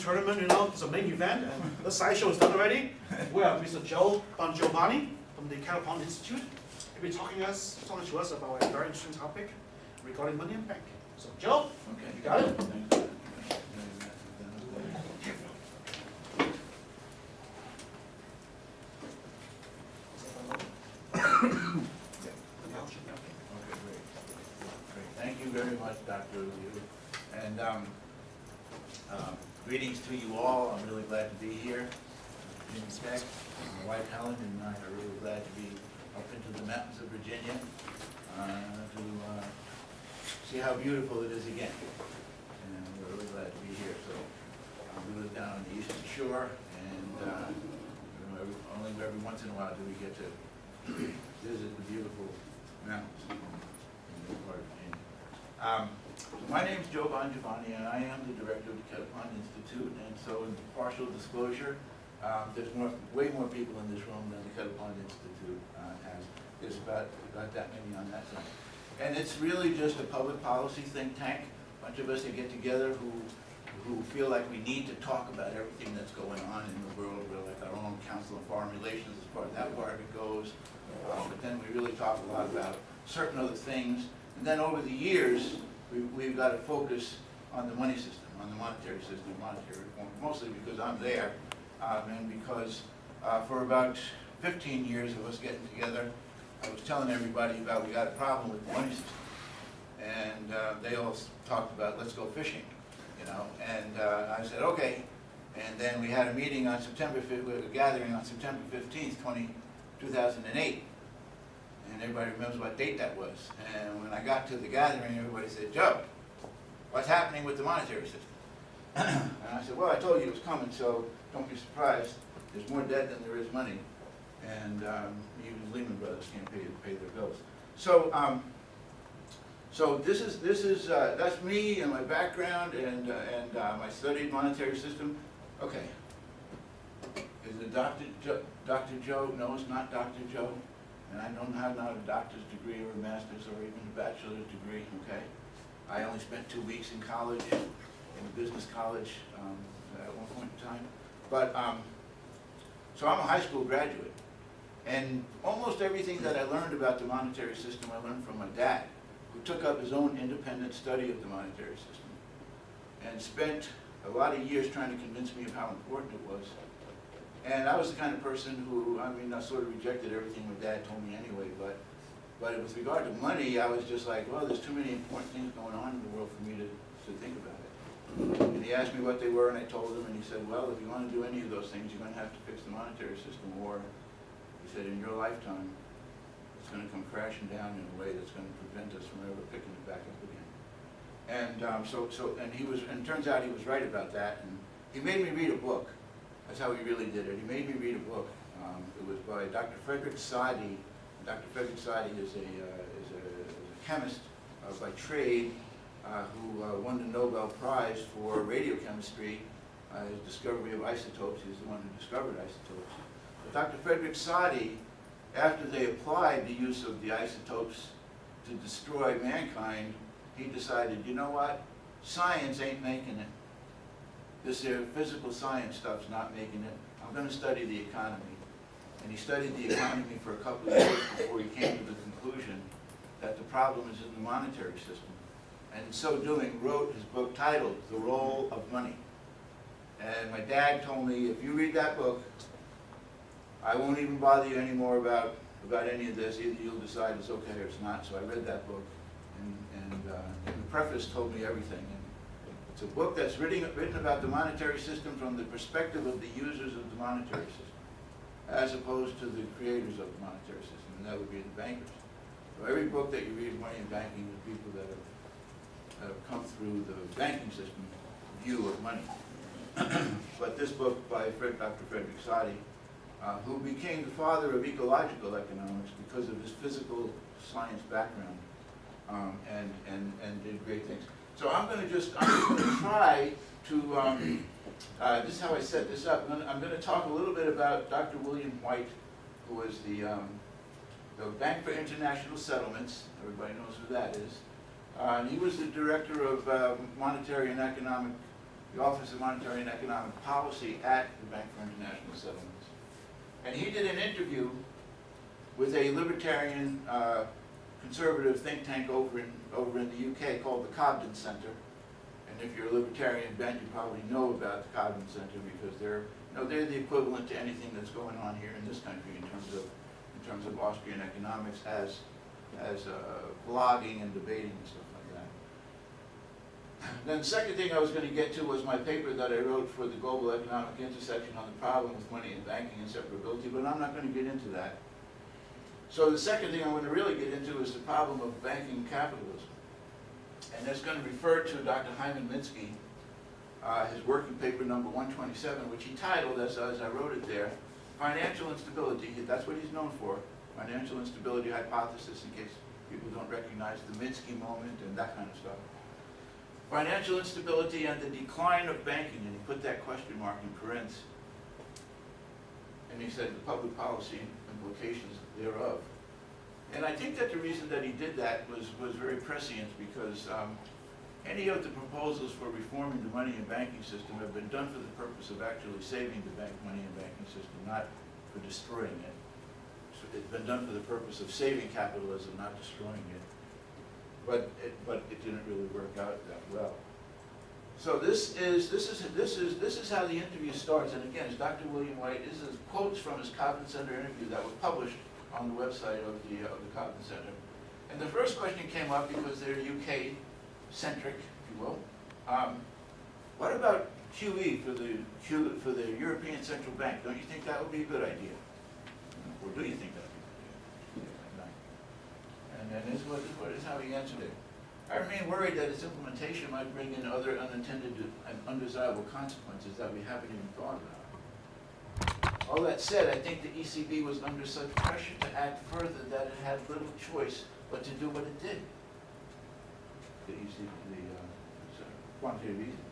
tournament, it's a main event, and the sideshow is done already. We have Mr. Joe Bongiovanni from the Kettle Institute. He'll be talking to us about a very interesting topic regarding money and bank. So, Joe, Okay. you got it? Okay, great. Thank you very much, Dr. Liu. And greetings to you all. I'm really glad to be here. In Tech, my wife Helen and I are really glad to be up into the mountains of Virginia to see how beautiful it is again. And we're really glad to be here. So we live down on the Eastern Shore, and only every once in a while do we get to visit the beautiful mountains in this part of Virginia. My name is Joe Bongiovanni, and I am the director of the Kettle Institute. And so, in partial disclosure, there's way more people in this room than the Kettle Institute has. There's about that many on that side. And it's really just a public policy think tank. A bunch of us that get together who feel like we need to talk about everything that's going on in the world. We're like our own Council of Foreign Relations as far as that part of it goes. But then we really talk a lot about certain other things. And then over the years, we've got to focus on the money system, on the monetary system, monetary reform, mostly because I'm there, and because for about 15 years of us getting together, I was telling everybody about we got a problem with the money system. And they all talked about, let's go fishing, and I said, okay. And then we had a meeting on a gathering on September 15th, 2008. And everybody remembers what date that was. And when I got to the gathering, everybody said, Joe, what's happening with the monetary system? And I said, well, I told you it was coming, so don't be surprised. There's more debt than there is money. And even Lehman Brothers can't pay their bills. So, that's me and my background and my studied monetary system. Okay. Is it Dr. Joe? No, it's not Dr. Joe. And I don't have not a doctor's degree or a master's or even a bachelor's degree, okay? I only spent 2 weeks in college, in a business college at one point in time. But, so I'm a high school graduate. And almost everything that I learned about the monetary system, I learned from my dad, who took up his own independent study of the monetary system and spent a lot of years trying to convince me of how important it was. And I was the kind of person who, I sort of rejected everything my dad told me anyway, but with regard to money, I was just like, well, there's too many important things going on in the world for me to think about it. And he asked me what they were, and I told him, and he said, well, if you want to do any of those things, you're going to have to fix the monetary system, or, he said, in your lifetime, it's going to come crashing down in a way that's going to prevent us from ever picking it back up again. And and it turns out he was right about that, and he made me read a book. That's how he really did it. He made me read a book. It was by Dr. Frederick Soddy. Dr. Frederick Soddy is a chemist by trade who won the Nobel Prize for radiochemistry. His discovery of isotopes. He's the one who discovered isotopes. But Dr. Frederick Soddy, after they applied the use of the isotopes to destroy mankind, he decided, you know what? Science ain't making it. This physical science stuff's not making it. I'm going to study the economy. And he studied the economy for a couple of years before he came to the conclusion that the problem is in the monetary system. And in so doing, wrote his book titled The Role of Money. And my dad told me, if you read that book, I won't even bother you anymore about any of this. Either you'll decide it's okay or it's not. So I read that book. And the preface told me everything. It's a book that's written about the monetary system from the perspective of the users of the monetary system, as opposed to the creators of the monetary system, and that would be the bankers. So every book that you read, Money and Banking, is people that have come through the banking system view of money. But this book by Dr. Frederick Soddy, who became the father of ecological economics because of his physical science background, and did great things. So I'm going to try to, this is how I set this up. I'm going to talk a little bit about Dr. William White, who was the Bank for International Settlements. Everybody knows who that is. And he was the director of monetary and economic the Office of Monetary and Economic Policy at the Bank for International Settlements. And he did an interview with a libertarian conservative think tank over in the UK called the Cobden Center. And if you're a libertarian bent, you probably know about the Cobden Center because they're the equivalent to anything that's going on here in this country in terms of Austrian economics as blogging and debating and stuff like that. Then the second thing I was going to get to was my paper that I wrote for the Global Economic Intersection on the problem with money and banking and separability, but I'm not going to get into that. So the second thing I want to really get into is the problem of banking capitalism. And that's going to refer to Dr. Hyman Minsky, his working paper number 127, which he titled, as I wrote it there, Financial Instability. That's what he's known for, Financial Instability Hypothesis, in case people don't recognize the Minsky moment and that kind of stuff. Financial instability and the decline of banking, and he put that question mark in parentheses. And he said the public policy implications thereof. And I think that the reason that he did that was very prescient because any of the proposals for reforming the money and banking system have been done for the purpose of actually saving the money and banking system, not for destroying it. So it's been done for the purpose of saving capitalism, not destroying it. But it didn't really work out that well. So this is how the interview starts. And again, it's Dr. William White. This is quotes from his Cobden Center interview that was published on the website of the Cobden Center. And the first question came up because they're UK-centric, if you will. What about QE for the European Central Bank? Don't you think that would be a good idea? Or do you think that would be a good idea? And then this is how he answered it. I remain worried that its implementation might bring in other unintended and undesirable consequences that we haven't even thought about. All that said, I think the ECB was under such pressure to act further that it had little choice but to do what it did. The ECB, quantitative easing.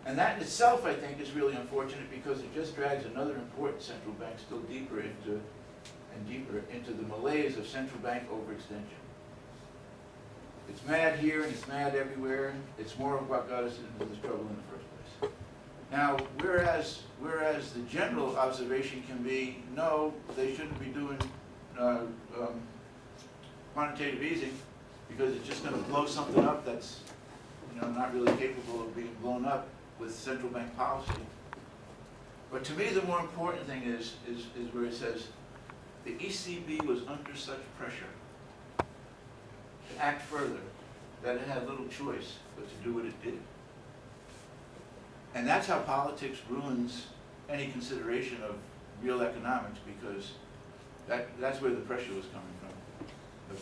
And that in itself, I think, is really unfortunate because it just drags another important central bank still deeper into the malaise of central bank overextension. It's mad here and it's mad everywhere. It's more of what got us into this trouble in the first place. Now, whereas the general observation can be, no, they shouldn't be doing quantitative easing because it's just going to blow something up that's not really capable of being blown up with central bank policy. But to me, the more important thing is where it says the ECB was under such pressure to act further that it had little choice but to do what it did. And that's how politics ruins any consideration of real economics because that's where the pressure was coming from.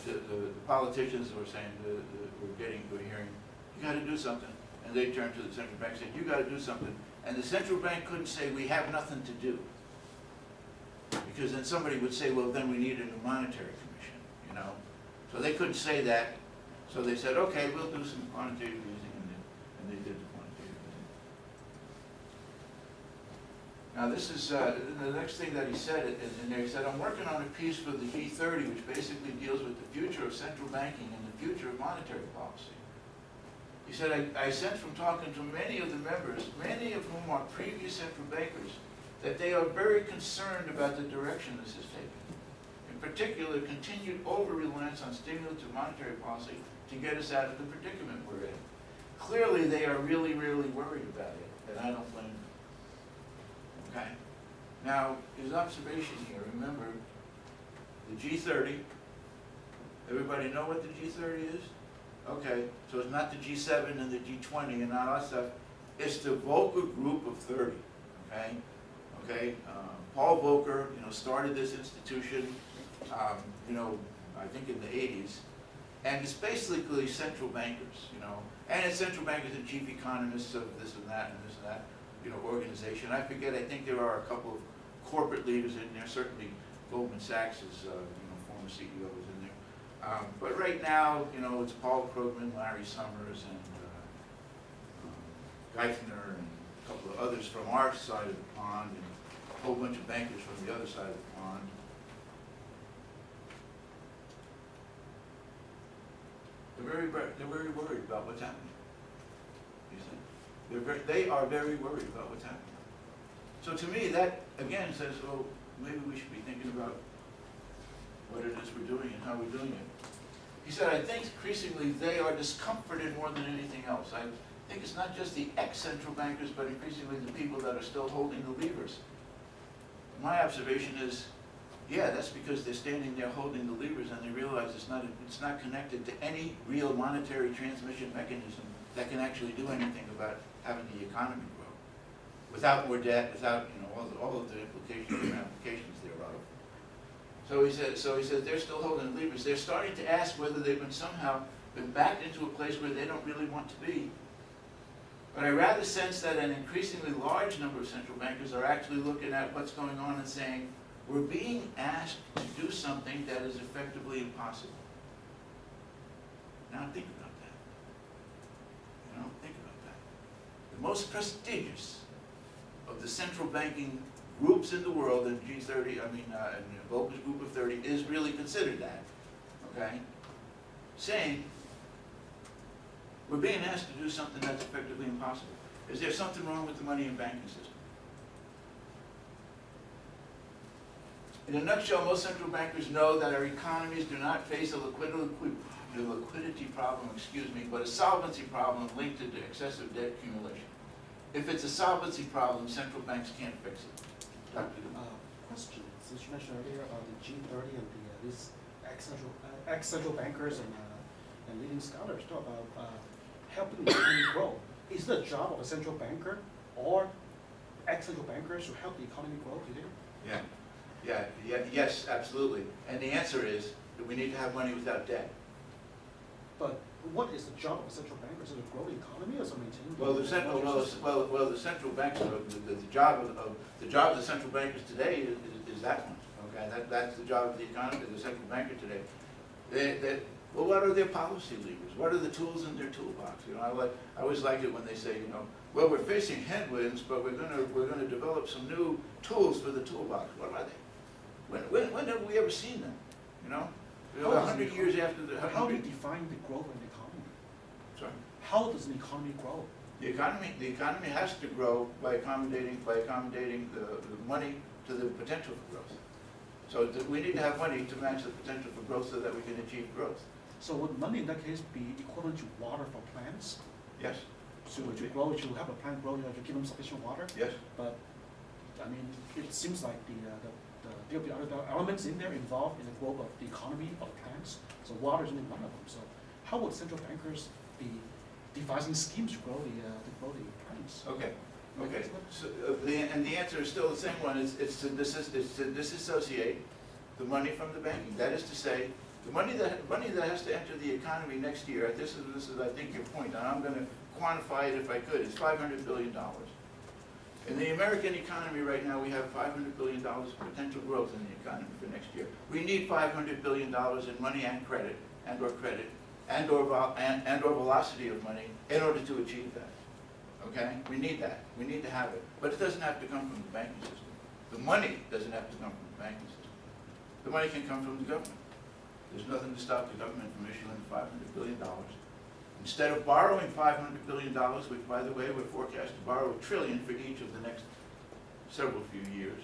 The politicians were saying, we're hearing, you got to do something. And they turned to the central bank and said, you got to do something. And the central bank couldn't say, we have nothing to do. Because then somebody would say, well, then we need a new monetary commission, So they couldn't say that. So they said, okay, we'll do some quantitative easing, and they did the quantitative easing. Now this is the next thing that he said in there. He said, I'm working on a piece for the G30, which basically deals with the future of central banking and the future of monetary policy. He said, I sense from talking to many of the members, many of whom are previous central bankers, that they are very concerned about the direction this is taking. In particular, continued over-reliance on stimulative monetary policy to get us out of the predicament we're in. Clearly, they are really, really worried about it, and I don't blame them. Okay? Now, his observation here, remember, the G30, everybody know what the G30 is? Okay, so it's not the G7 and the G20 and all that stuff. It's the Volcker Group of 30, okay? Okay, Paul Volcker, started this institution, I think in the 80s, and it's basically central bankers, and it's central bankers and chief economists of this and that, organization. I forget, I think there are a couple of corporate leaders in there, certainly Goldman Sachs is, former CEO is in there. But right now, it's Paul Krugman, Larry Summers, and Geithner, and a couple of others from our side of the pond, and a whole bunch of bankers from the other side of the pond. They're very worried about what's happening. You see? They are very worried about what's happening. So to me, that again says, well, maybe we should be thinking about what it is we're doing and how we're doing it. He said, I think increasingly they are discomforted more than anything else. I think it's not just the ex-central bankers, but increasingly the people that are still holding the levers. My observation is, yeah, that's because they're standing there holding the levers and they realize it's not connected to any real monetary transmission mechanism that can actually do anything about having the economy grow. Without more debt, without all of the implications and ramifications thereof. So he says they're still holding the levers. They're starting to ask whether they've somehow been backed into a place where they don't really want to be. But I rather sense that an increasingly large number of central bankers are actually looking at what's going on and saying, we're being asked to do something that is effectively impossible. Now think about that. Think about that. The most prestigious of the central banking groups in the world, and G30, Volcker's group of 30, is really considered that, okay? Saying, we're being asked to do something that's effectively impossible. Is there something wrong with the money and banking system? In a nutshell, most central bankers know that our economies do not face a liquidity problem, but a solvency problem linked to excessive debt accumulation. If it's a solvency problem, central banks can't fix it. Question, since you mentioned earlier about the G30 and these ex-central bankers and leading scholars talk about helping the economy grow. Is it the job of a central banker or ex-central bankers to help the economy grow today? Yes, absolutely. And the answer is that we need to have money without debt. But what is the job of a central banker? Is it to grow the economy or to maintain the the central banks, the job of the central bankers today is that one. Okay, that's the job of the economy, the central banker today. Well, what are their policy levers? What are the tools in their toolbox? I always like it when they say, well, we're facing headwinds, but we're going to develop some new tools for the toolbox. What are they? When have we ever seen them? 100 years after the... How do you define the growth in the economy? Sorry? How does an economy grow? The economy has to grow by accommodating the money to the potential for growth. So we need to have money to match the potential for growth so that we can achieve growth. So would money in that case be equivalent to water for plants? Yes. So would you grow, if you have a plant grow, you have to give them sufficient water? Yes. But, it seems like there'll be other elements in there involved in the growth of the economy of plants. So water is only one of them. So how would central bankers be devising schemes to grow the plants? Okay. So, and the answer is still the same one. It's to disassociate the money from the banking. That is to say, the money that has to enter the economy next year. This is I think your point, and I'm going to quantify it if I could. It's $500 billion. In the American economy right now, we have $500 billion of potential growth in the economy for next year. We need $500 billion in money and credit, and/or velocity of money in order to achieve that. Okay? We need that. We need to have it. But it doesn't have to come from the banking system. The money doesn't have to come from the banking system. The money can come from the government. There's nothing to stop the government from issuing $500 billion. Instead of borrowing $500 billion, which, by the way, we're forecast to borrow $1 trillion for each of the next several few years.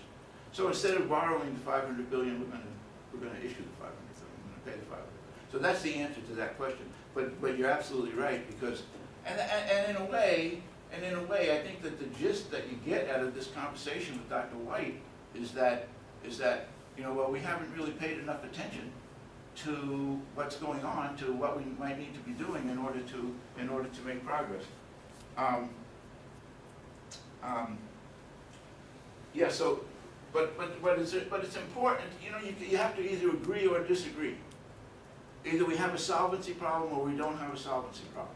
So instead of borrowing the $500 billion, we're going to issue the $500 billion. We're going to pay the $500 billion. So that's the answer to that question. But you're absolutely right, because and in a way, I think that the gist that you get out of this conversation with Dr. White is that well, we haven't really paid enough attention to what's going on, to what we might need to be doing in order to make progress. So, but it's important. You have to either agree or disagree. Either we have a solvency problem or we don't have a solvency problem.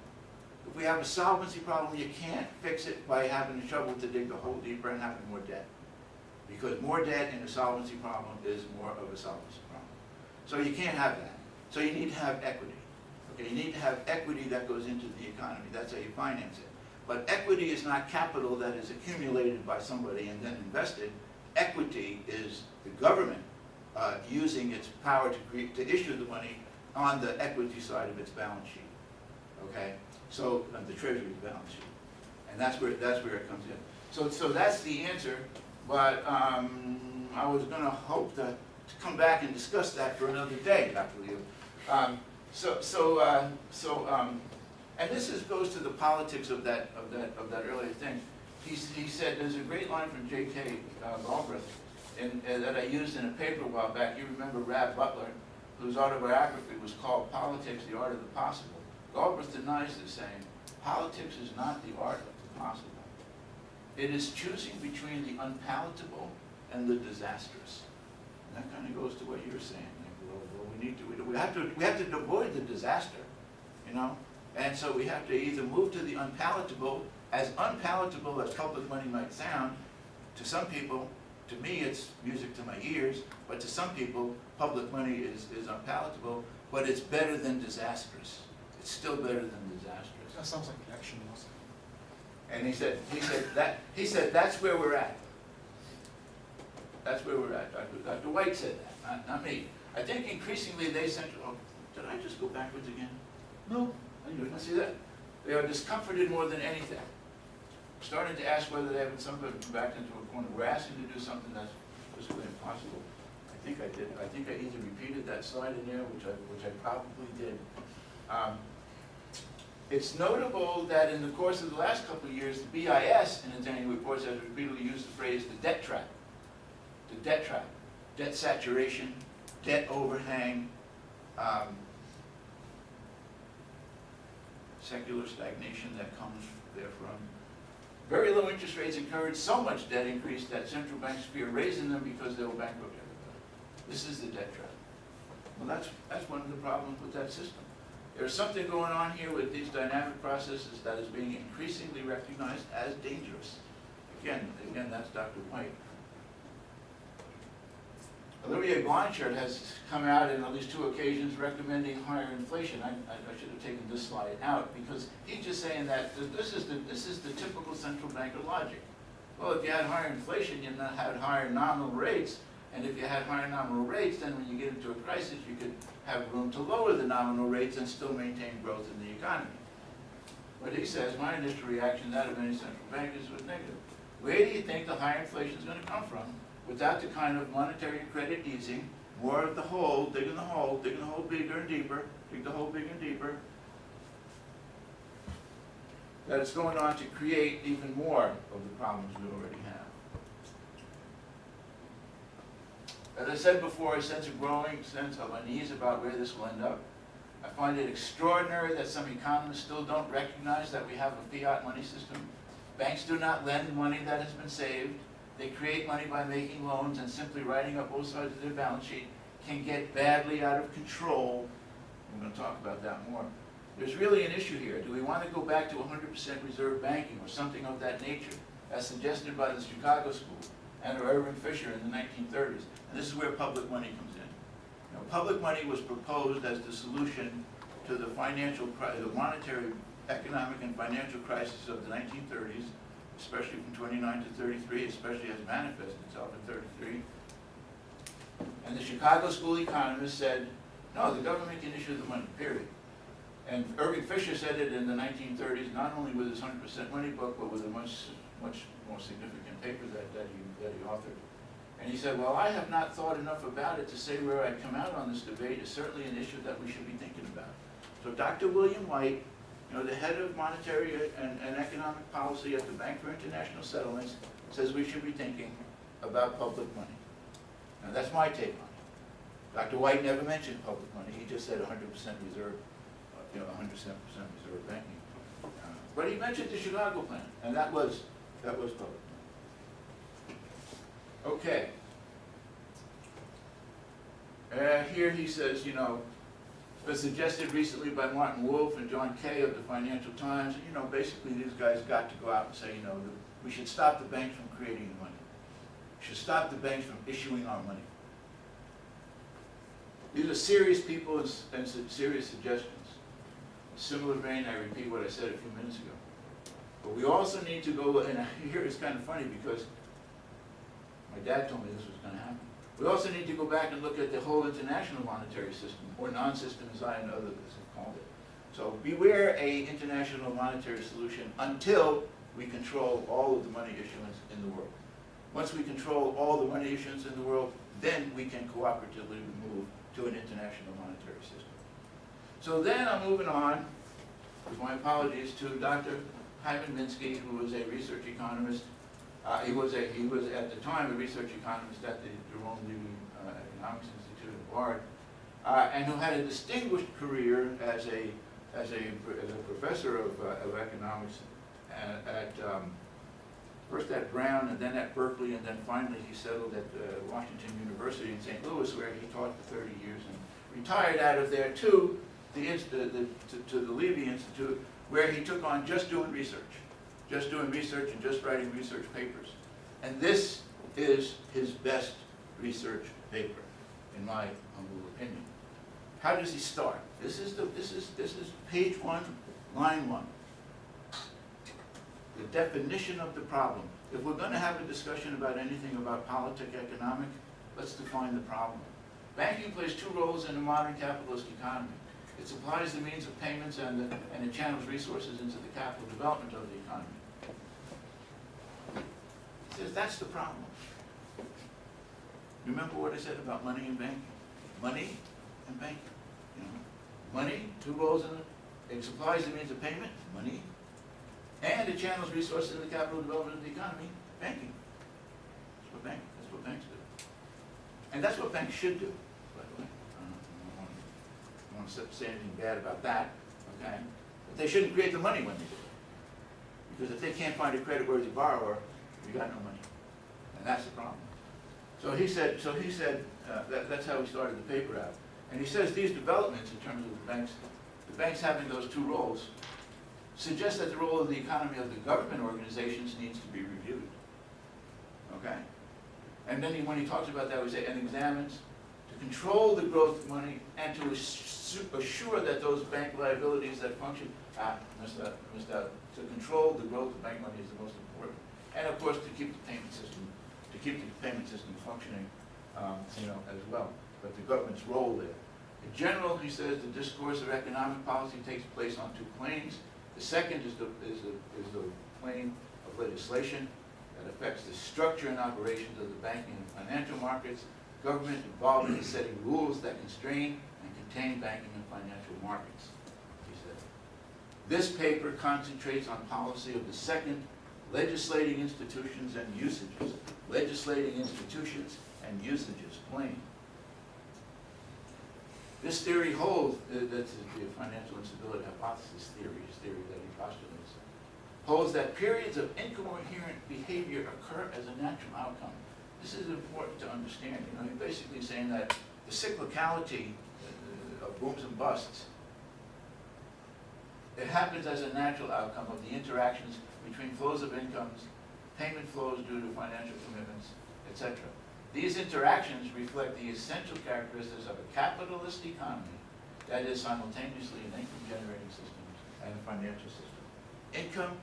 If we have a solvency problem, you can't fix it by having a shovel to dig the hole deeper and having more debt. Because more debt in a solvency problem is more of a solvency problem. So you can't have that. So you need to have equity. Okay, you need to have equity that goes into the economy. That's how you finance it. But equity is not capital that is accumulated by somebody and then invested. Equity is the government using its power to issue the money on the equity side of its balance sheet. Okay, so the Treasury's balance sheet. And that's where it comes in. So that's the answer, but I was going to hope to come back and discuss that for another day, Dr. Liu. And this goes to the politics of that earlier thing. He said, there's a great line from J.K. Galbraith that I used in a paper a while back. You remember Rab Butler, whose autobiography was called Politics, the Art of the Possible. Galbraith denies this, saying, politics is not the art of the possible. It is choosing between the unpalatable and the disastrous. And that kind of goes to what you were saying. We have to avoid the disaster, you know? And so we have to either move to the unpalatable as public money might sound. To some people, to me, it's music to my ears, but to some people, public money is unpalatable, but it's better than disastrous. It's still better than disastrous. That sounds like election also. And he said that's where we're at. That's where we're at. Dr. White said that, not me. I think increasingly they central. Oh, did I just go backwards again? No. I didn't see that. They are discomforted more than anything. Starting to ask whether they haven't somehow backed into a corner. We're asking to do something that's physically impossible. I think I did. I think I either repeated that slide in there, which I probably did. It's notable that in the course of the last couple of years, the BIS in its annual reports has repeatedly used the phrase the debt trap. The debt trap. Debt saturation, debt overhang, secular stagnation that comes therefrom. Very low interest rates encourage so much debt increase that central banks fear raising them because they will bankrupt everybody. This is the debt trap. Well, that's one of the problems with that system. There's something going on here with these dynamic processes that is being increasingly recognized as dangerous. Again, that's Dr. White. Olivier Blanchard has come out in at least 2 occasions recommending higher inflation. I should have taken this slide out because he's just saying that this is the typical central banker logic. Well, if you had higher inflation, you had higher nominal rates, and if you had higher nominal rates, then when you get into a crisis, you could have room to lower the nominal rates and still maintain growth in the economy. But he says, my initial reaction, that of any central bankers, was negative. Where do you think the higher inflation is going to come from? Without the kind of monetary and credit easing, more of the hole, digging the hole bigger and deeper, dig the hole bigger and deeper, that it's going on to create even more of the problems we already have. As I said before, I sense a growing sense of unease about where this will end up. I find it extraordinary that some economists still don't recognize that we have a fiat money system. Banks do not lend money that has been saved. They create money by making loans, and simply writing up both sides of their balance sheet can get badly out of control. We're going to talk about that more. There's really an issue here. Do we want to go back to 100% reserve banking or something of that nature, as suggested by the Chicago School and Irving Fisher in the 1930s? And this is where public money comes in. You know, public money was proposed as the solution to the monetary, economic, and financial crisis of the 1930s, especially from 29 to 33, especially as manifested itself in 33. And the Chicago School economists said, no, the government can issue the money, period. And Irving Fisher said it in the 1930s, not only with his 100% money book, but with a much more significant paper that he authored. And he said, well, I have not thought enough about it to say where I'd come out on this debate. It's certainly an issue that we should be thinking about. So Dr. William White, you know, the head of monetary and economic policy at the Bank for International Settlements, says we should be thinking about public money. Now that's my take on it. Dr. White never mentioned public money. He just said 100% reserve, 100% reserve banking. But he mentioned the Chicago plan, and that was public money. Okay. Here he says, you know, it was suggested recently by Martin Wolf and John Kay of the Financial Times. You know, basically these guys got to go out and say, you know, we should stop the banks from creating the money. We should stop the banks from issuing our money. These are serious people and serious suggestions. In a similar vein, I repeat what I said a few minutes ago. But we also need to go, and here it's kind of funny because my dad told me this was going to happen. We also need to go back and look at the whole international monetary system, or non-system as I and others have called it. So beware an international monetary solution until we control all of the money issuance in the world. Once we control all the money issuance in the world, then we can cooperatively move to an international monetary system. So then I'm moving on, with my apologies, to Dr. Hyman Minsky, who was a research economist. He was at the time a research economist at the Jerome Levy Economics Institute at Bard, and who had a distinguished career as a professor of economics at first at Brown and then at Berkeley, and then finally he settled at Washington University in St. Louis, where he taught for 30 years and retired out of there to the Levy Institute, where he took on just doing research and just writing research papers. And this is his best research paper, in my humble opinion. How does he start? This is page 1, line 1. The definition of the problem. If we're going to have a discussion about anything about economic, let's define the problem. Banking plays two roles in a modern capitalist economy. It supplies the means of payments and it channels resources into the capital development of the economy. He says that's the problem. Remember what I said about money and banking? Money and banking. You know, money, two roles in it. It supplies the means of payment, money, and it channels resources in the capital development of the economy, banking. That's what banks do. And that's what banks should do, by the way. I don't want to say anything bad about that, okay? But they shouldn't create the money when they do it. Because if they can't find a creditworthy borrower, you got no money. And that's the problem. So he said that's how he started the paper out. And he says these developments in terms of the banks having those two roles, suggest that the role of the economy of the government organizations needs to be reviewed. Okay? And then when he talks about that, we say, and examines to control the growth of money and to assure that those bank liabilities that function, missed out. To control the growth of bank money is the most important. And of course, to keep the payment system functioning, as well. But the government's role there. In general, he says, the discourse of economic policy takes place on two planes. The second is the plane of legislation that affects the structure and operations of the banking and financial markets, government involved in setting rules that constrain and contain banking and financial markets, he said. This paper concentrates on policy of the second, legislating institutions and usages. Legislating institutions and usages, plain. This theory holds, that's the financial instability hypothesis theory, his theory that he postulates, holds that periods of incoherent behavior occur as a natural outcome. This is important to understand. He's basically saying that the cyclicality of booms and busts, it happens as a natural outcome of the interactions between flows of incomes, payment flows due to financial commitments, etc. These interactions reflect the essential characteristics of a capitalist economy that is simultaneously an income-generating system and a financial system. Income,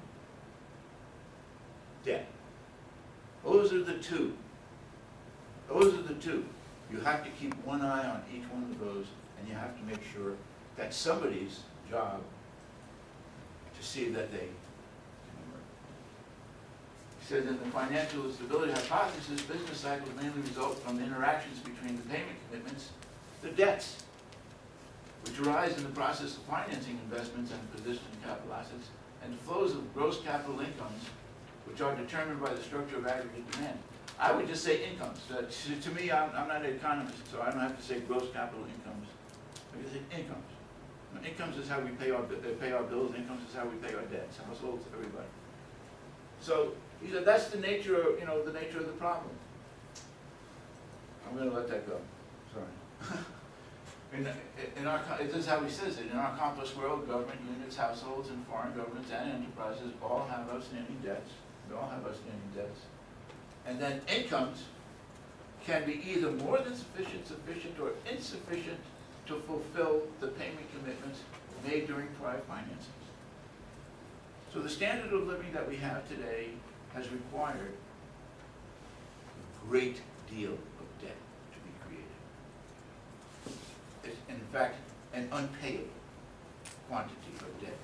debt. Those are the two. You have to keep one eye on each one of those, and you have to make sure that's somebody's job to see that they says in the financial stability hypothesis, business cycles mainly result from interactions between the payment commitments, the debts, which arise in the process of financing investments and positioned capital assets, and the flows of gross capital incomes, which are determined by the structure of aggregate demand. I would just say incomes. To me, I'm not an economist, so I don't have to say gross capital incomes. I can say incomes. Incomes is how we pay our bills. Incomes is how we pay our debts, households, everybody. So he said that's the nature of the nature of the problem. I'm going to let that go. Sorry. This is how he says it. In our complex world, government units, households, and foreign governments and enterprises all have outstanding debts. We all have outstanding debts. And then incomes can be either more than sufficient, or insufficient to fulfill the payment commitments made during prior financings. So the standard of living that we have today has required a great deal of debt to be created. It's, in fact, an unpayable quantity of debt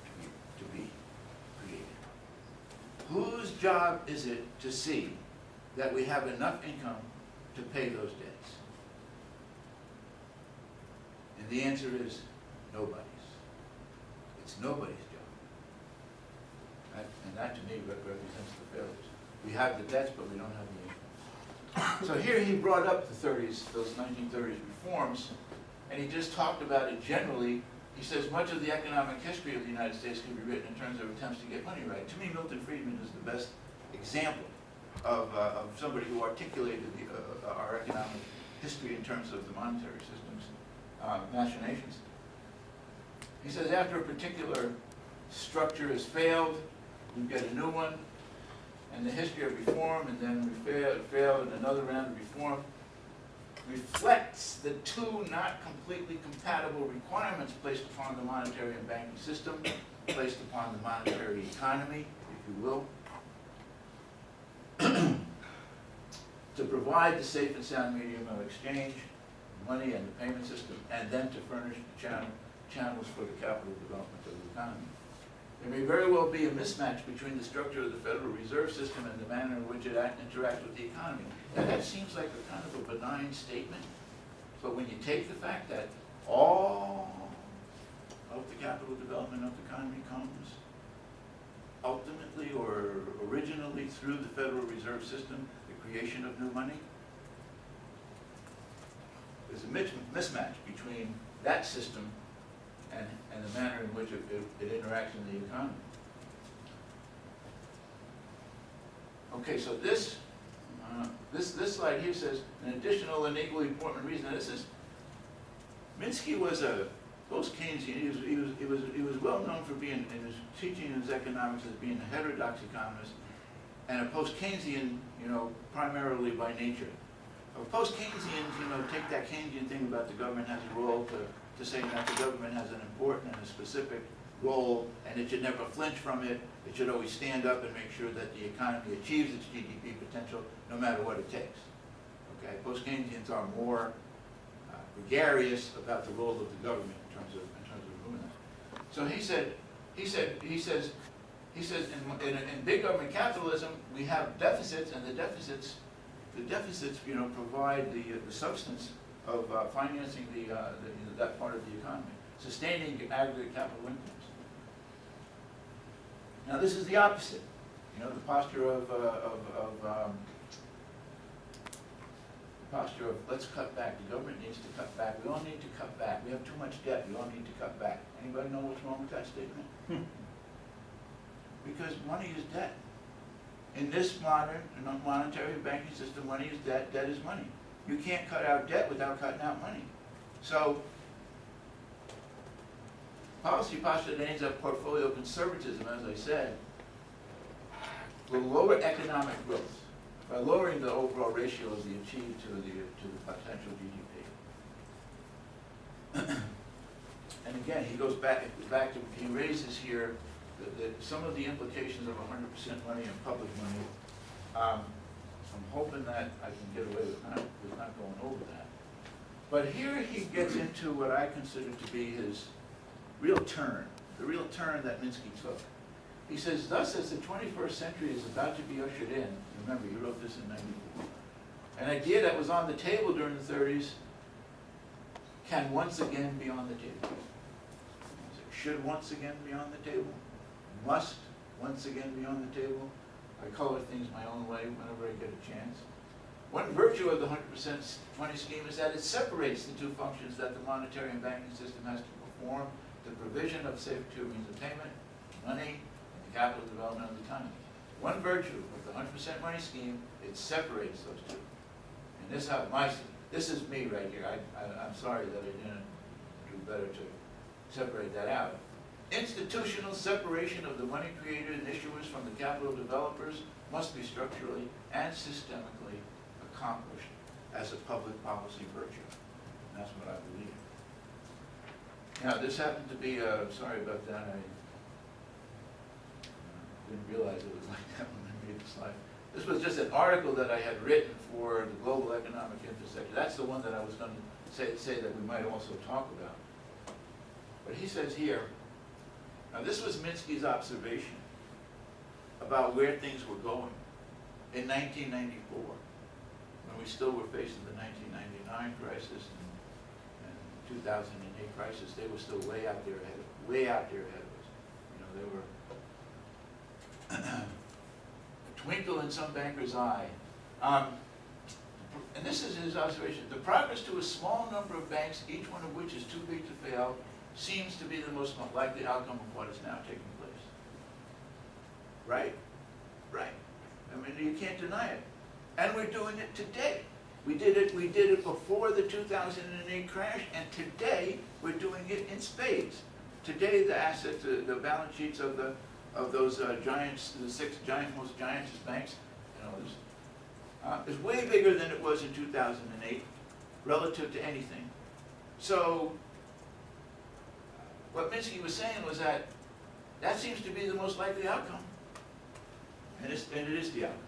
to be created. whose job is it to see that we have enough income to pay those debts? And the answer is nobody's. It's nobody's job. And that to me represents the failures. We have the debts, but we don't have the income. So here he brought up the 30s, those 1930s reforms, and he just talked about it generally. He says much of the economic history of the United States can be written in terms of attempts to get money right. To me, Milton Friedman is the best example of somebody who articulated our economic history in terms of the monetary system's machinations. He says after a particular structure has failed, we get a new one, and the history of reform, and then we fail in another round of reform, reflects the two not completely compatible requirements placed upon the monetary and banking system, placed upon the monetary economy, if you will, to provide the safe and sound medium of exchange, money and the payment system, and then to furnish the channels for the capital development of the economy. There may very well be a mismatch between the structure of the Federal Reserve System and the manner in which it interacts with the economy. Now that seems like a kind of a benign statement, but when you take the fact that all of the capital development of the economy comes ultimately or originally through the Federal Reserve System, the creation of new money, there's a mismatch between that system and the manner in which it interacts in the economy. Okay, so this slide here says an additional and equally important reason. This is Minsky was a post-Keynesian. He was well known for being in his teaching in his economics as being a heterodox economist and a post-Keynesian, primarily by nature. Post-Keynesians, take that Keynesian thing about the government has a role to say that the government has an important and a specific role, and it should never flinch from it. It should always stand up and make sure that the economy achieves its GDP potential, no matter what it takes. Okay, post-Keynesians are more gregarious about the role of the government in terms of doing that. So he says in big government capitalism we have deficits, and the deficits provide the substance of financing that part of the economy, sustaining aggregate capital incomes. Now this is the opposite. The posture of let's cut back. The government needs to cut back. We all need to cut back. We have too much debt. We all need to cut back. Anybody know what's wrong with that statement? Because money is debt. In this modern monetary banking system, money is debt. Debt is money. You can't cut out debt without cutting out money. So, policy posture that ends up portfolio conservatism, as I said, will lower economic growth by lowering the overall ratio of the achieved to the potential GDP. And again, he goes back to, he raises here some of the implications of 100% money and public money. I'm hoping that I can get away with not going over that. But here he gets into what I consider to be his real turn, the real turn that Minsky took. He says, thus as the 21st century is about to be ushered in, remember he wrote this in '94, an idea that was on the table during the 30s can once again be on the table. Should once again be on the table, must once again be on the table. I color things my own way whenever I get a chance. One virtue of the 100% money scheme is that it separates the two functions that the monetary and banking system has to perform, the provision of safe secure means of payment, money, and the capital development of the economy. One virtue of the 100% money scheme, it separates those two. And this is me right here. I'm sorry that I didn't do better to separate that out. Institutional separation of the money creators and issuers from the capital developers must be structurally and systemically accomplished as a public policy virtue. And that's what I believe. Now, this happened to be, sorry about that, I didn't realize it was like that when I made the slide. This was just an article that I had written for the Global Economic Infrastructure. That's the one that I was going to say that we might also talk about. But he says here, now this was Minsky's observation about where things were going in 1994, when we still were facing the 1999 crisis and 2008 crisis. They were still way out there ahead of us. You know, they were a twinkle in some banker's eye. And this is his observation: the progress to a small number of banks, each one of which is too big to fail, seems to be the most likely outcome of what is now taking place. Right? Right. I mean, you can't deny it. And we're doing it today. We did it before the 2008 crash, and today we're doing it in spades. Today the assets, the balance sheets of those giants, the six most giantest banks, you know, is way bigger than it was in 2008 relative to anything. So what Minsky was saying was that seems to be the most likely outcome. And it is the outcome.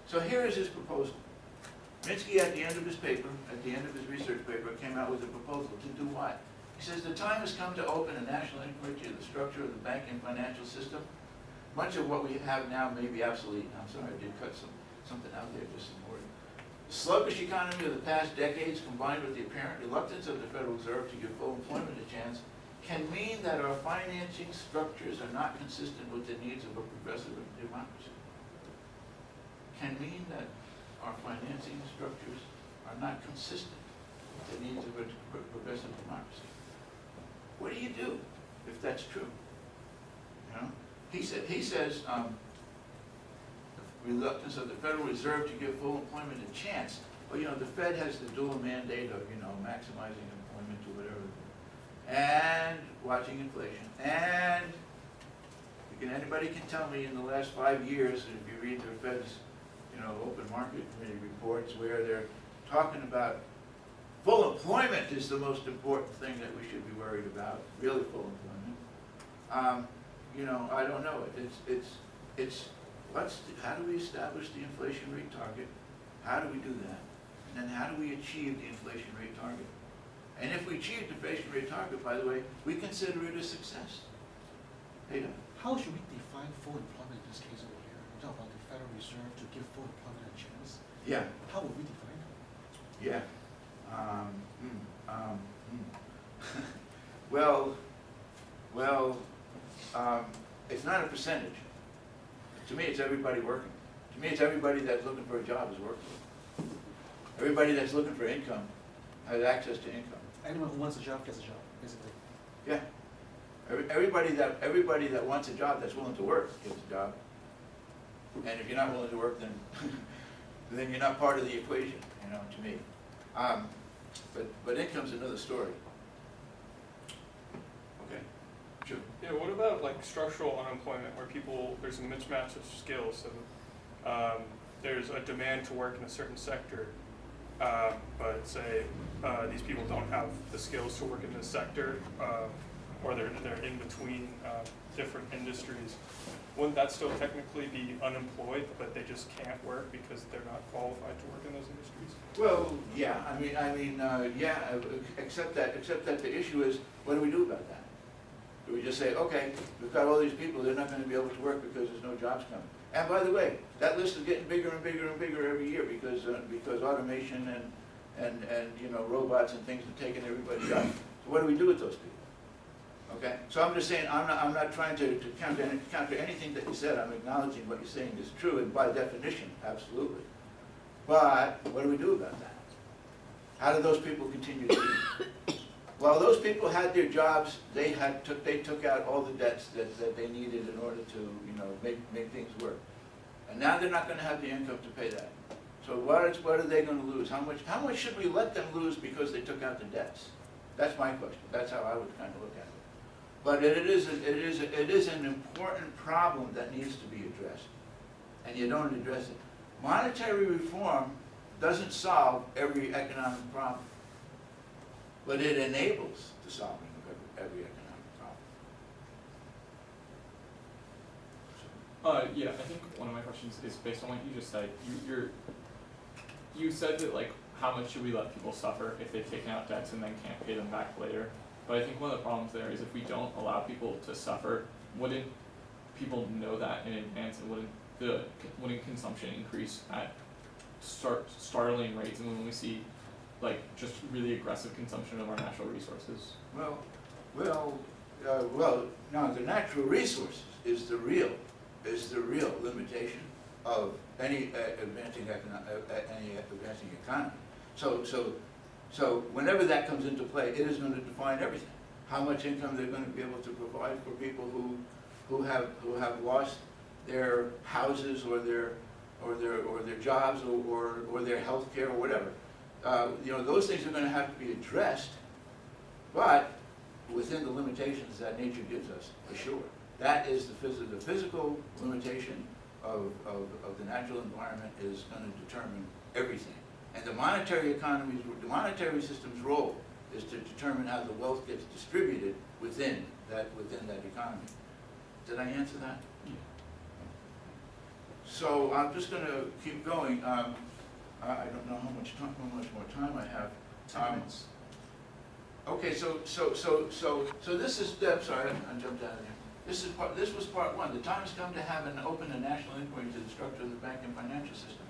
So here is his proposal. Minsky, at the end of his paper, at the end of his research paper, came out with a proposal to do what? He says, the time has come to open a national inquiry into the structure of the banking financial system. Much of what we have now may be obsolete. I'm sorry, I did cut something out there, just some word. The sluggish economy of the past decades, combined with the apparent reluctance of the Federal Reserve to give full employment a chance, can mean that our financing structures are not consistent with the needs of a progressive democracy. Can mean that our financing structures are not consistent with the needs of a progressive democracy. What do you do if that's true? You know, he says the reluctance of the Federal Reserve to give full employment a chance. Well, you know, the Fed has the dual mandate of, you know, maximizing employment to whatever, and watching inflation. And anybody can tell me in the last 5 years, if you read the Fed's, you know, open market committee reports, where they're talking about full employment is the most important thing that we should be worried about, really full employment. You know, I don't know. How do we establish the inflation rate target? How do we do that? And then how do we achieve the inflation rate target? And if we achieve the inflation rate target, by the way, we consider it a success. Hey, how should we define full employment in this case over here? We talk about the Federal Reserve to give full employment a chance. Yeah. How would we define it? Yeah. It's not a percentage. To me, it's everybody working. To me, it's everybody that's looking for a job is working. Everybody that's looking for income has access to income. Anyone who wants a job gets a job, basically. Yeah. Everybody that wants a job, that's willing to work, gets a job. And if you're not willing to work, then then you're not part of the equation, you know, to me. But income's another story. Okay. Sure. Yeah, what about like structural unemployment, where there's a mismatch of skills, and there's a demand to work in a certain sector, but say these people don't have the skills to work in this sector, or they're in between different industries. Wouldn't that still technically be unemployed, but they just can't work because they're not qualified to work in those industries? Well, yeah. Yeah. Except that the issue is, what do we do about that? Do we just say, okay, we've got all these people, they're not going to be able to work because there's no jobs coming? And by the way, that list is getting bigger and bigger and bigger every year because automation and you know, robots and things are taking everybody's job. So what do we do with those people? Okay, so I'm just saying, I'm not trying to counter anything that you said. I'm acknowledging what you're saying is true, and by definition, absolutely. But what do we do about that? How do those people continue to eat? Well, those people had their jobs. They took out all the debts that they needed in order to, you know, make things work. And now they're not going to have the income to pay that. So what are they going to lose? How much should we let them lose because they took out the debts? That's my question. That's how I would kind of look at it. But it is an important problem that needs to be addressed, and you don't address it. Monetary reform doesn't solve every economic problem, but it enables the solving of every economic problem. Yeah, I think one of my questions is based on what you just said. You said that, like, how much should we let people suffer if they've taken out debts and then can't pay them back later? But I think one of the problems there is if we don't allow people to suffer, wouldn't people know that in advance, and wouldn't consumption increase at startling rates, and when we see like just really aggressive consumption of our natural resources? Well, now the natural resources is the real limitation of any advancing economy. So whenever that comes into play, it is going to define everything. How much income they're going to be able to provide for people who have lost their houses or their jobs or their health care or whatever. Those things are going to have to be addressed, but within the limitations that nature gives us, for sure. That is the physical limitation of the natural environment is going to determine everything. And the monetary system's role is to determine how the wealth gets distributed within that economy. Did I answer that? Yeah. So I'm just going to keep going. I don't know how much more time I have. 10 minutes. Okay, so this is, I'm sorry, I jumped out of here. This was part one. The time has come to have an open and national inquiry into the structure of the banking and financial system.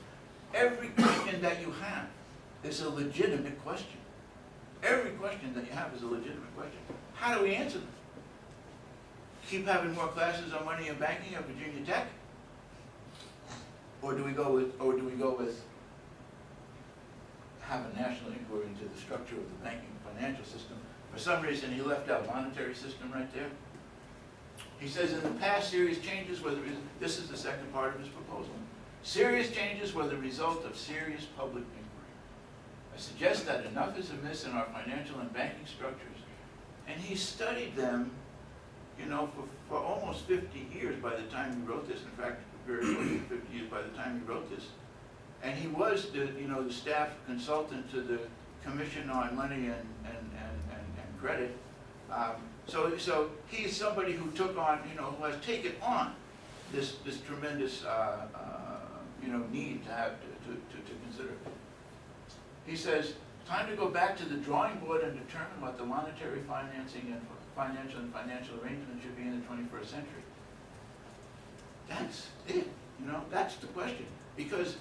Every question that you have is a legitimate question. Every question that you have is a legitimate question. How do we answer them? Keep having more classes on money and banking at Virginia Tech? Or do we go with have a national inquiry into the structure of the banking and financial system? For some reason, he left out monetary system right there. He says in the past, serious changes were this is the second part of his proposal. Serious changes were the result of serious public inquiry. I suggest that enough is amiss in our financial and banking structures. And he studied them, for almost 50 years by the time he wrote this. In fact, very close to 50 years by the time he wrote this. And he was the staff consultant to the Commission on Money and Credit. So he's somebody who took on, who has taken on this tremendous, need to have to consider. He says, time to go back to the drawing board and determine what the monetary financing and financial arrangement should be in the 21st century. That's it, that's the question. Because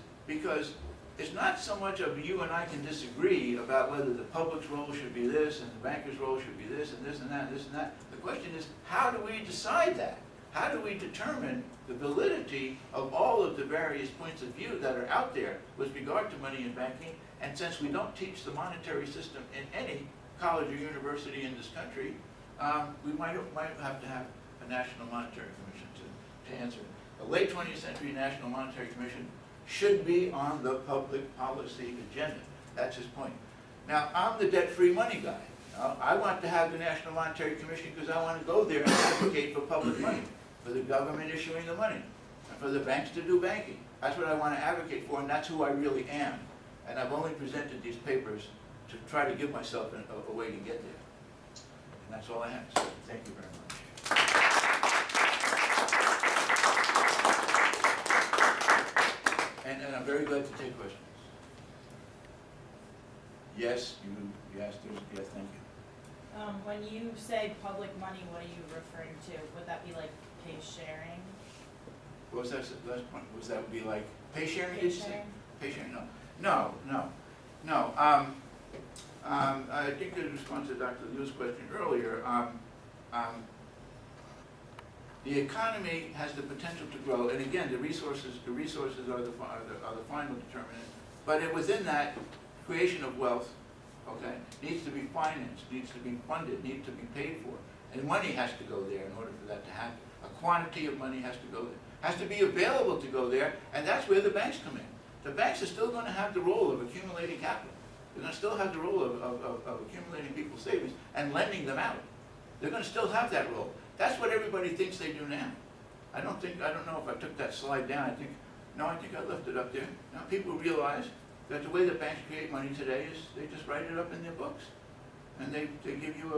it's not so much of you and I can disagree about whether the public's role should be this and the banker's role should be this and this and that and this and that. The question is, how do we decide that? How do we determine the validity of all of the various points of view that are out there with regard to money and banking? And since we don't teach the monetary system in any college or university in this country, we might have to have a National Monetary Commission to answer it. The late 20th century National Monetary Commission should be on the public policy agenda. That's his point. Now, I'm the debt-free money guy. I want to have the National Monetary Commission because I want to go there and advocate for public money, for the government issuing the money, and for the banks to do banking. That's what I want to advocate for, and that's who I really am. And I've only presented these papers to try to give myself a way to get there. And that's all I have to say. Thank you very much. And I'm very glad to take questions. Yes, yes, thank you. When you say public money, what are you referring to? Would that be like pay sharing? What was that last point? Was that be like pay sharing? Pay sharing? Pay sharing, no. I think in response to Dr. Liu's question earlier, the economy has the potential to grow, and again, the resources are the final determinant. But within that, creation of wealth, okay, needs to be financed, needs to be funded, needs to be paid for, and money has to go there in order for that to happen. A quantity of money has to go there, has to be available to go there, and that's where the banks come in. The banks are still going to have the role of accumulating capital. They're going to still have the role of accumulating people's savings and lending them out. They're going to still have that role. That's what everybody thinks they do now. I don't know if I took that slide down. I think I left it up there. Now people realize that the way the banks create money today is they just write it up in their books, and they give you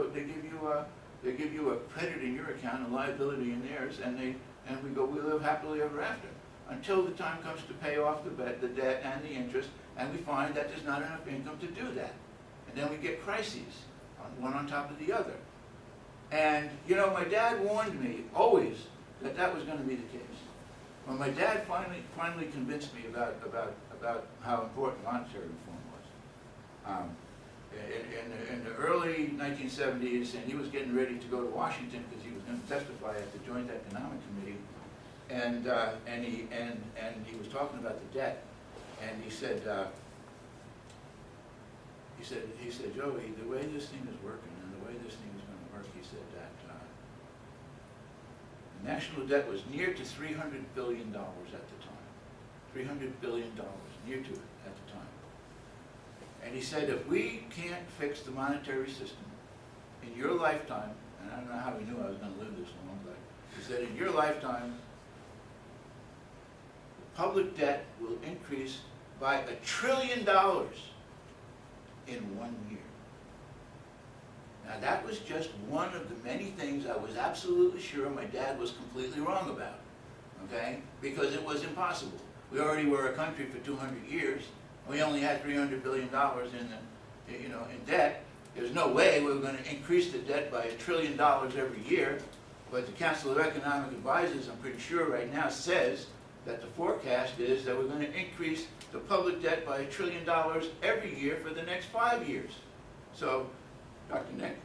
a credit in your account, a liability in theirs, and we live happily ever after until the time comes to pay off the debt and the interest, and we find that there's not enough income to do that, and then we get crises, one on top of the other. And my dad warned me always that that was gonna be the case. When my dad finally convinced me about how important monetary reform was. In the early 1970s, and he was getting ready to go to Washington because he was going to testify at the Joint Economic Committee, and he was talking about the debt, and he said, Joey, the way this thing is working and the way this thing is going to work, he said that the national debt was near to $300 billion at the time. $300 billion, near to it at the time. And he said, if we can't fix the monetary system in your lifetime, and I don't know how he knew I was going to live this long, but he said, in your lifetime, the public debt will increase by $1 trillion in 1 year. Now that was just one of the many things I was absolutely sure my dad was completely wrong about, okay? Because it was impossible. We already were a country for 200 years. We only had $300 billion in debt. There's no way we were going to increase the debt by $1 trillion every year. But the Council of Economic Advisors, I'm pretty sure right now, says that the forecast is that we're going to increase the public debt by $1 trillion every year for the next 5 years. So, Dr. Nick?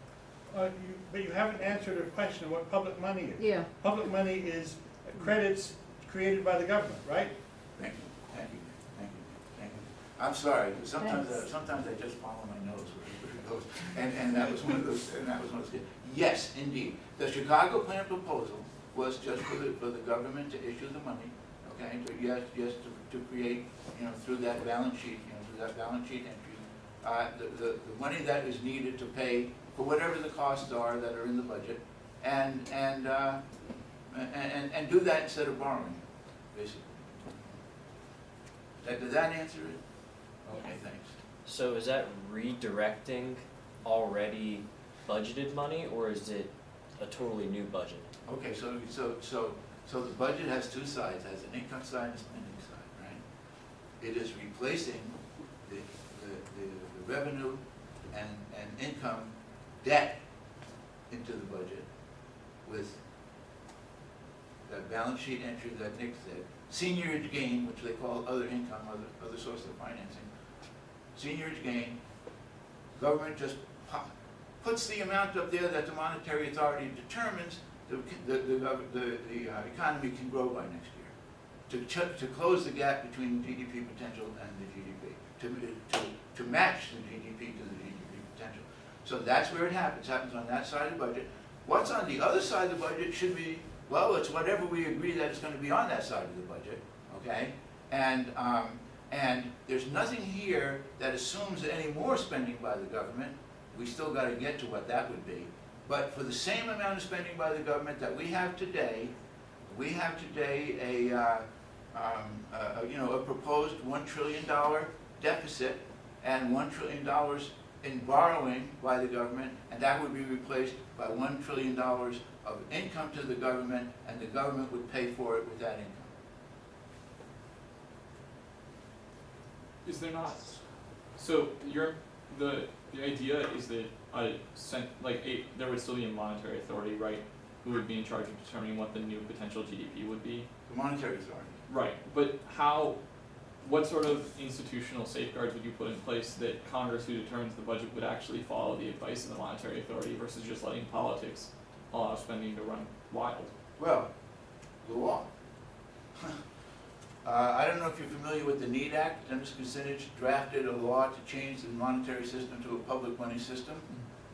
But you haven't answered a question of what public money is. Yeah. Public money is credits created by the government, right? Thank you, thank you, thank you, thank you. I'm sorry, because sometimes I just follow my nose where it goes, and that was one of those. Yes, indeed, the Chicago plan proposal was just for the government to issue the money, okay, to create, through that balance sheet, entry, the money that is needed to pay for whatever the costs are that are in the budget, and do that instead of borrowing, basically. Does that answer it? Okay, thanks. So is that redirecting already budgeted money, or is it a totally new budget? Okay, so the budget has two sides, has an income side and a spending side, right? It is replacing the revenue and income debt into the budget with that balance sheet entry that Nick said, seniorage gain, which they call other income, other source of financing. Seniorage gain, government just puts the amount up there that the monetary authority determines the economy can grow by next year, to close the gap between the GDP potential and the GDP, to match the GDP to the GDP potential. So that's where it happens. It happens on that side of the budget. What's on the other side of the budget should be, well, it's whatever we agree that it's going to be on that side of the budget, okay? And there's nothing here that assumes any more spending by the government. We still got to get to what that would be. But for the same amount of spending by the government that we have today a proposed $1 trillion deficit and $1 trillion in borrowing by the government, and that would be replaced by $1 trillion of income to the government, and the government would pay for it with that income. Is there not? So the idea is that there would still be a monetary authority, right, who would be in charge of determining what the new potential GDP would be. The monetary authority. Right, but what sort of institutional safeguards would you put in place that Congress, who determines the budget, would actually follow the advice of the monetary authority versus just letting politics allow spending to run wild? Well, the law. I don't know if you're familiar with the NEED Act. Dennis Kucinich drafted a law to change the monetary system to a public money system.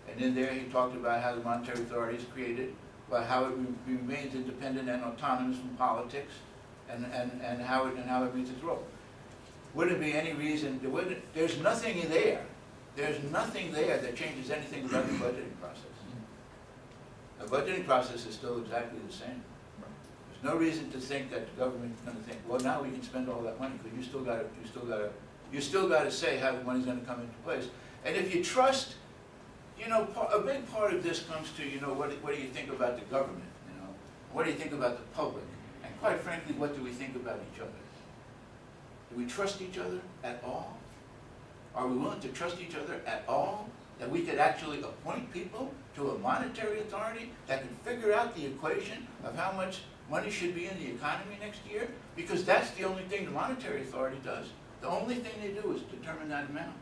And in there he talked about how the monetary authority is created, about how it remains independent and autonomous from politics, and how it meets its role. Wouldn't be any reason, there's nothing in there. There's nothing there that changes anything about the budgeting process. The budgeting process is still exactly the same. There's no reason to think that the government is going to think, well, now we can spend all that money, because you still got to say how the money's going to come into place. And if you trust, a big part of this comes to, what do you think about the government? What do you think about the public? And quite frankly, what do we think about each other? Do we trust each other at all? Are we willing to trust each other at all? That we could actually appoint people to a monetary authority that can figure out the equation of how much money should be in the economy next year, because that's the only thing the monetary authority does. The only thing they do is determine that amount.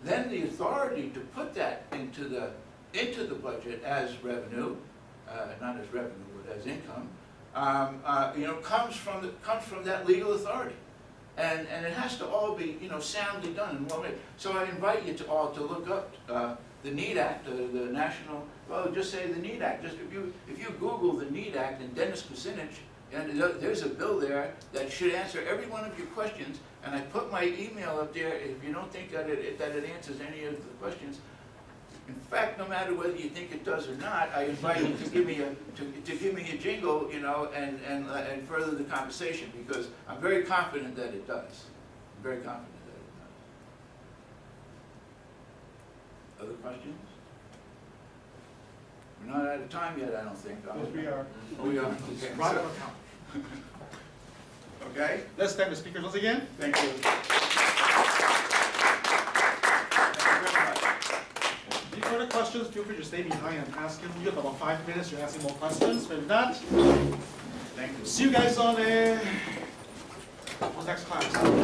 Then the authority to put that into the budget as revenue, not as revenue, but as income, comes from that legal authority. And it has to all be, soundly done in one way. So I invite you to all to look up the NEAT Act, the national, well, just say the NEAT Act. Just if you Google the NEAT Act and Dennis Kucinich, and there's a bill there that should answer every one of your questions. And I put my email up there if you don't think that it answers any of the questions. In fact, no matter whether you think it does or not, I invite you to give me a jingle, and further the conversation, because I'm very confident that it does. I'm very confident that it does. Other questions? We're not out of time yet, I don't think. Yes, we are. Oh, we are. Okay. Right on account. Okay. Let's thank the speakers once again. Thank you. Any further questions, feel free to stay behind and ask him. You have about 5 minutes to ask him more questions. But if not, Thank you. see you guys on the next class.